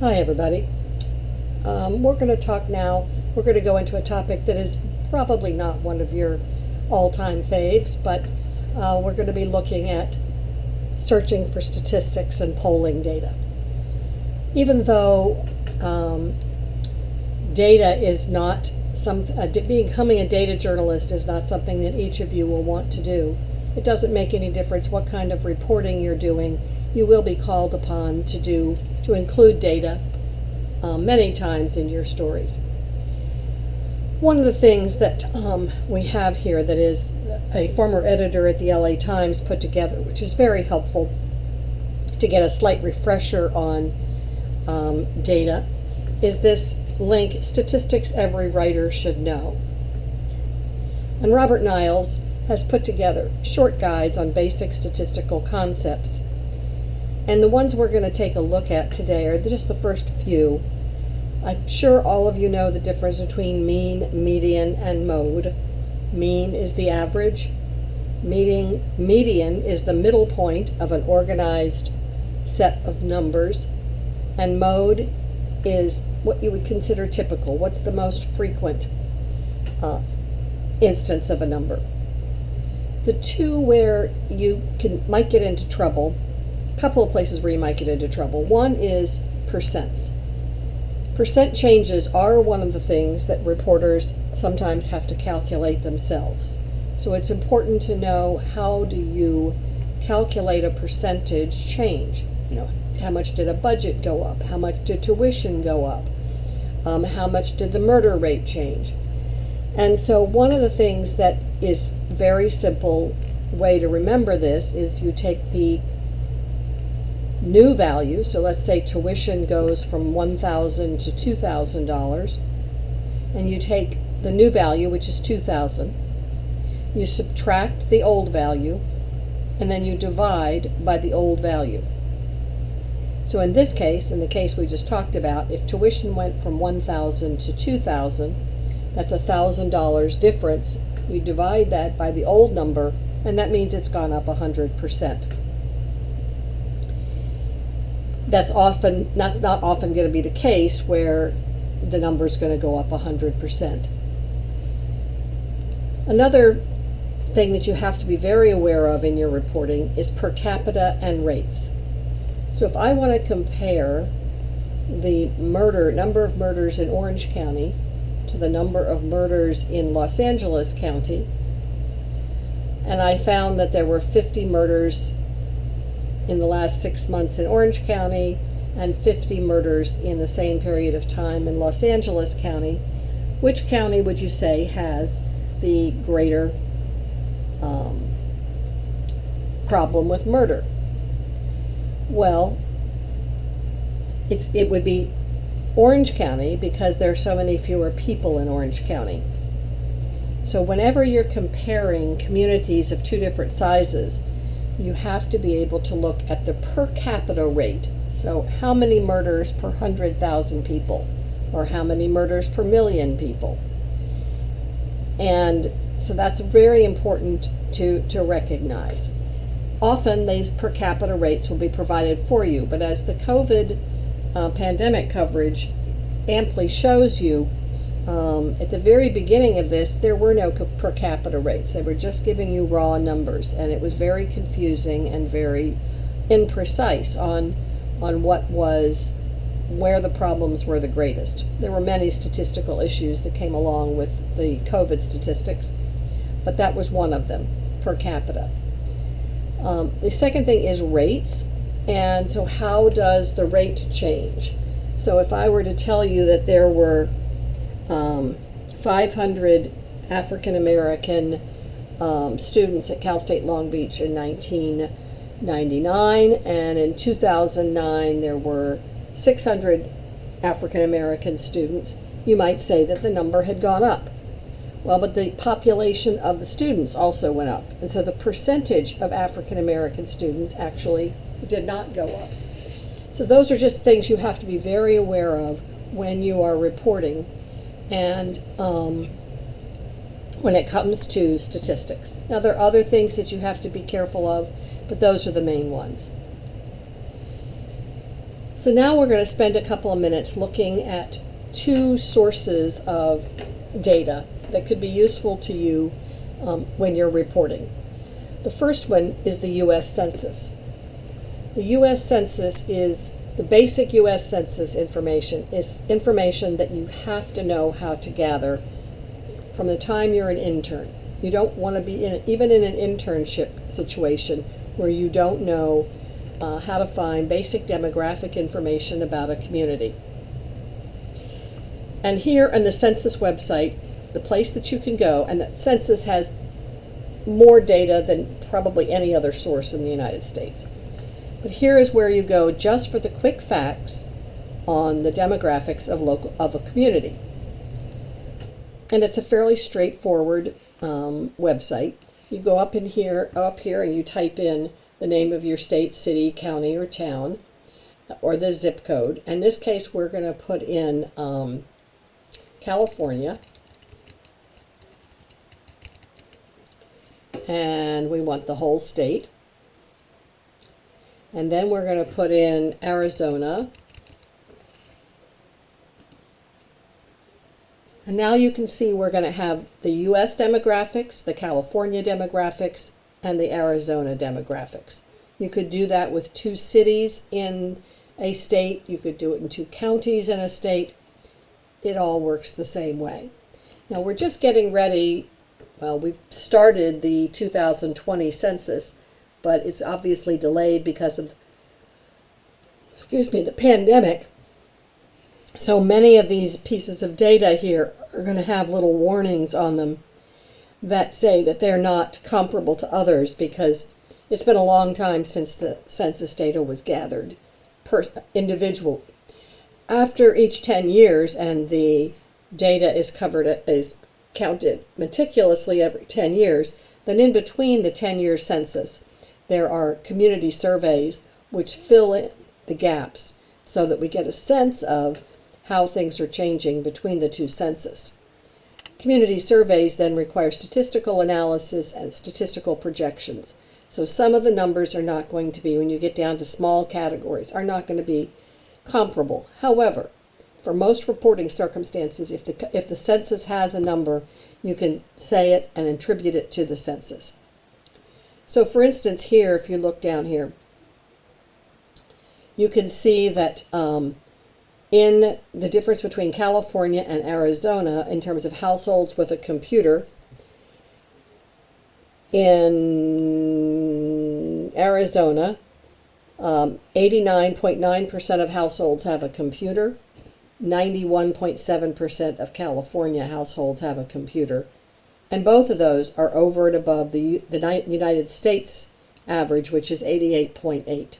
Hi, everybody. We're going to talk now. We're going to go into a topic that is probably not one of your all-time faves, but we're going to be looking at searching for statistics and polling data. Even though data is not becoming a data journalist is not something that each of you will want to do, it doesn't make any difference what kind of reporting you're doing. You will be called upon to include data many times in your stories. One of the things that we have here that is a former editor at the LA Times put together, which is very helpful to get a slight refresher on data, is this link, Statistics Every Writer Should Know. And Robert Niles has put together short guides on basic statistical concepts. And the ones we're going to take a look at today are just the first few. I'm sure all of you know the difference between mean, median, and mode. Mean is the average. Median is the middle point of an organized set of numbers. And mode is what you would consider typical. What's the most frequent instance of a number? The two where you might get into trouble, a couple of places where you might get into trouble. One is percents. Percent changes are one of the things that reporters sometimes have to calculate themselves. So it's important to know, how do you calculate a percentage change? How much did a budget go up? How much did tuition go up? How much did the murder rate change? And so one of the things that is very simple way to remember this is you take the new value, so let's say tuition goes from $1,000 to $2,000, and you take the new value, which is $2,000, you subtract the old value, and then you divide by the old value. So in this case, in the case we just talked about, if tuition went from $1,000 to $2,000, that's $1,000 difference. You divide that by the old number, and that means it's gone up 100%. That's not often going to be the case where the number is going to go up 100%. Another thing that you have to be very aware of in your reporting is per capita and rates. So if I want to compare the number of murders in Orange County to the number of murders in Los Angeles County, and I found that there were 50 murders in the last 6 months in Orange County and 50 murders in the same period of time in Los Angeles County, which county would you say has the greater problem with murder? Well, it would be Orange County, because there are so many fewer people in Orange County. So whenever you're comparing communities of two different sizes, you have to be able to look at the per capita rate. So how many murders per 100,000 people, or how many murders per million people? And so that's very important to recognize. Often these per capita rates will be provided for you, but as the COVID pandemic coverage amply shows you, at the very beginning of this, there were no per capita rates. They were just giving you raw numbers, and it was very confusing and very imprecise on where the problems were the greatest. There were many statistical issues that came along with the COVID statistics, but that was one of them, per capita. The second thing is rates, and so how does the rate change? So if I were to tell you that there were 500 African American students at Cal State Long Beach in 1999, and in 2009 there were 600 African American students, you might say that the number had gone up. Well, but the population of the students also went up, and so the percentage of African American students actually did not go up. So those are just things you have to be very aware of when you are reporting, and when it comes to statistics. Now, there are other things that you have to be careful of, but those are the main ones. So now we're going to spend a couple of minutes looking at two sources of data that could be useful to you when you're reporting. The first one is the U.S. Census. The U.S. Census is the basic U.S. Census information is information that you have to know how to gather from the time you're an intern. You don't want to be even in an internship situation where you don't know how to find basic demographic information about a community. And here on the census website, the place that you can go, and the census has more data than probably any other source in the United States. But here is where you go just for the quick facts on the demographics of a community. And it's a fairly straightforward website. You go up here, and you type in the name of your state, city, county, or town, or the zip code. In this case, we're going to put in California. And we want the whole state. And then we're going to put in Arizona. And now you can see we're going to have the U.S. demographics, the California demographics, and the Arizona demographics. You could do that with 2 cities in a state. You could do it in 2 counties in a state. It all works the same way. Now we're just getting ready. Well, we've started the 2020 census, but it's obviously delayed because of, the pandemic. So many of these pieces of data here are going to have little warnings on them that say that they're not comparable to others because it's been a long time since the census data was gathered individually. After each 10 years, and the data is counted meticulously every 10 years, then in between the 10-year census, there are community surveys which fill in the gaps so that we get a sense of how things are changing between the 2 census. Community surveys then require statistical analysis and statistical projections. So some of the numbers are not going to be, when you get down to small categories, are not going to be comparable. However, for most reporting circumstances, if the census has a number, you can say it and attribute it to the census. So for instance here, if you look down here, you can see that in the difference between California and Arizona in terms of households with a computer, in Arizona, 89.9% of households have a computer. 91.7% of California households have a computer. And both of those are over and above the United States average, which is 88.8.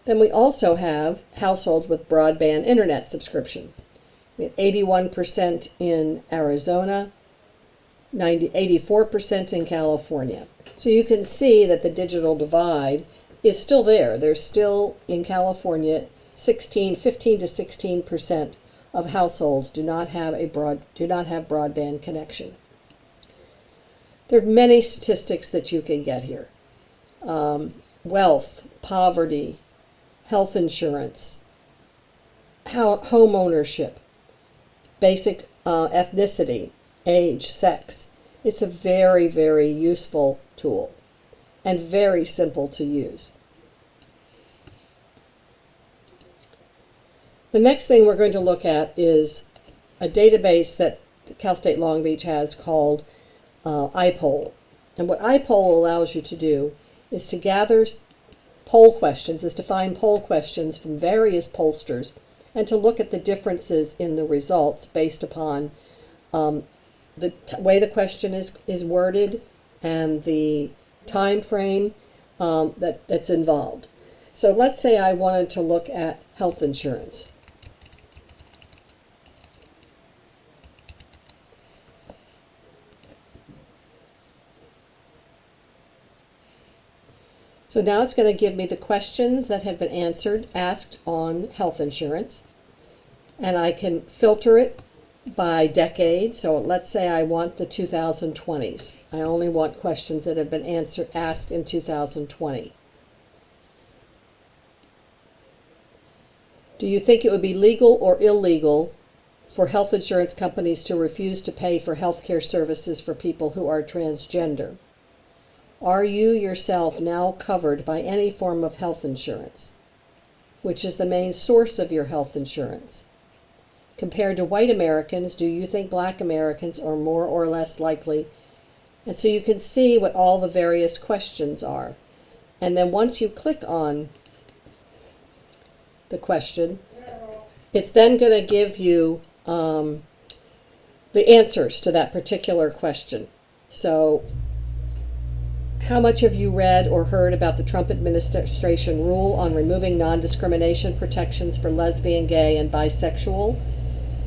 Then we also have households with broadband internet subscription. We have 81% in Arizona, 84% in California. So you can see that the digital divide is still there. There's still in California 15 to 16% of households do not have broadband connection. There are many statistics that you can get here. Wealth, poverty, health insurance, home ownership, basic ethnicity, age, sex. It's a very, very useful tool and very simple to use. The next thing we're going to look at is a database that Cal State Long Beach has called iPoll. And what iPoll allows you to do is to gather poll questions, is to find poll questions from various pollsters and to look at the differences in the results based upon the way the question is worded and the time frame that's involved. So let's say I wanted to look at health insurance. So now it's going to give me the questions that have been asked on health insurance. And I can filter it by decade. So let's say I want the 2020s. I only want questions that have been asked in 2020. Do you think it would be legal or illegal for health insurance companies to refuse to pay for health care services for people who are transgender? Are you yourself now covered by any form of health insurance? Which is the main source of your health insurance? Compared to white Americans, do you think black Americans are more or less likely? And so you can see what all the various questions are. And then once you click on the question, it's then going to give you the answers to that particular question. So, how much have you read or heard about the Trump administration rule on removing non-discrimination protections for lesbian, gay, and bisexual?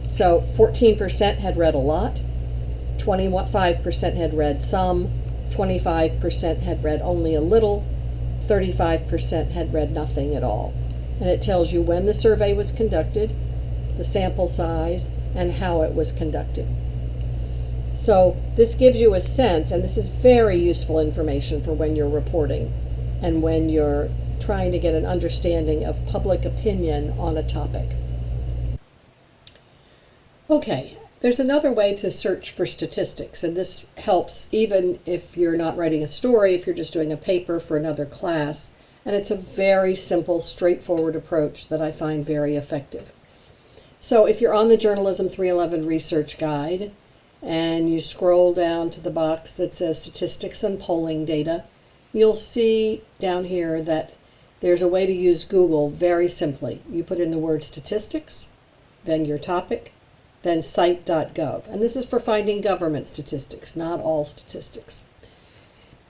So 14% had read a lot, 25% had read some, 25% had read only a little, 35% had read nothing at all. And it tells you when the survey was conducted, the sample size, and how it was conducted. So this gives you a sense, and this is very useful information for when you're reporting and when you're trying to get an understanding of public opinion on a topic. Okay, there's another way to search for statistics, and this helps even if you're not writing a story, if you're just doing a paper for another class, and it's a very simple, straightforward approach that I find very effective. So if you're on the Journalism 311 Research Guide, and you scroll down to the box that says Statistics and Polling Data, you'll see down here that there's a way to use Google very simply. You put in the word statistics, then your topic, then cite.gov. And this is for finding government statistics, not all statistics.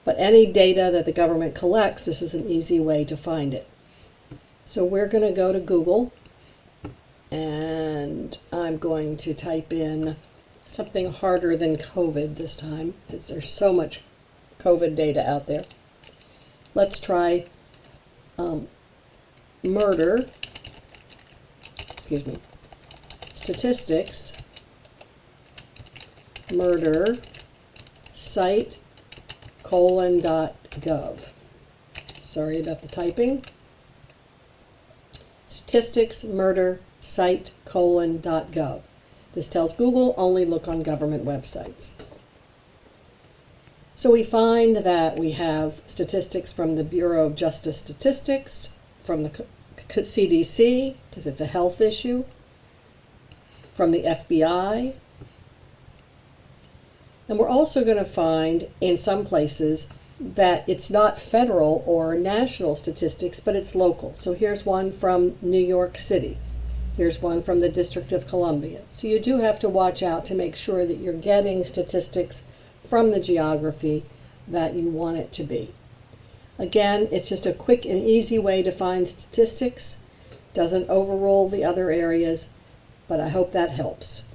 But any data that the government collects, this is an easy way to find it. So we're going to go to Google, and I'm going to type in something harder than COVID this time, since there's so much COVID data out there. Let's try statistics, murder, cite::gov. Sorry about the typing. Statistics, murder, cite::gov. This tells Google only look on government websites. So we find that we have statistics from the Bureau of Justice Statistics, from the CDC, because it's a health issue, from the FBI, and we're also going to find in some places that it's not federal or national statistics, but it's local. So here's one from New York City. Here's one from the District of Columbia. So you do have to watch out to make sure that you're getting statistics from the geography that you want it to be. Again, it's just a quick and easy way to find statistics. Doesn't overrule the other areas, but I hope that helps.